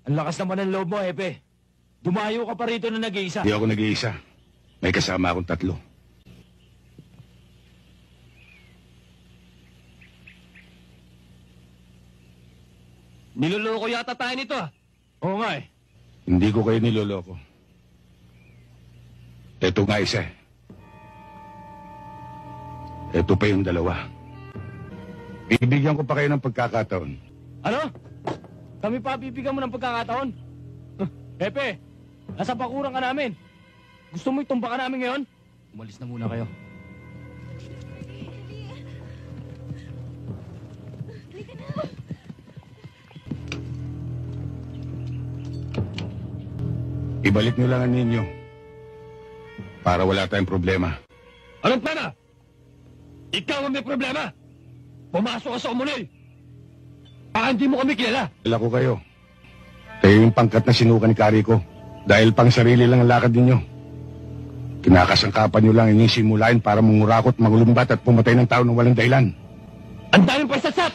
Ang lakas naman ng loob mo, Hepe. Dumayo ka pa rito na nag-iisa. Hindi ako nag-iisa. May kasama akong 3. Niloloko yata tayo nito, ah. Oo nga, eh. Hindi ko kayo niloloko. Ito nga isa eh. Ito pa yung 2. Bibigyan ko pa kayo ng pagkakataon. Ano? Kami pa bibigyan mo ng pagkakataon? Hepe, nasa bakuran ka namin. Gusto mo itumba ka namin ngayon? Umalis na muna kayo. Ibalik nyo lang ang ninyo. Para wala tayong problema. Anong plana? Ikaw ang may problema. Pumasok ka sa umunil. Hindi mo kami kilala. Kilala ko kayo. Kayo yung pangkat na sinuka ni Kari ko. Dahil pang sarili lang ang lakad ninyo. Kinakasangkapan nyo lang inyong simulain para mangurakot, magulumbat at pumatay ng tao ng walang dahilan. Ang daming pagsasat!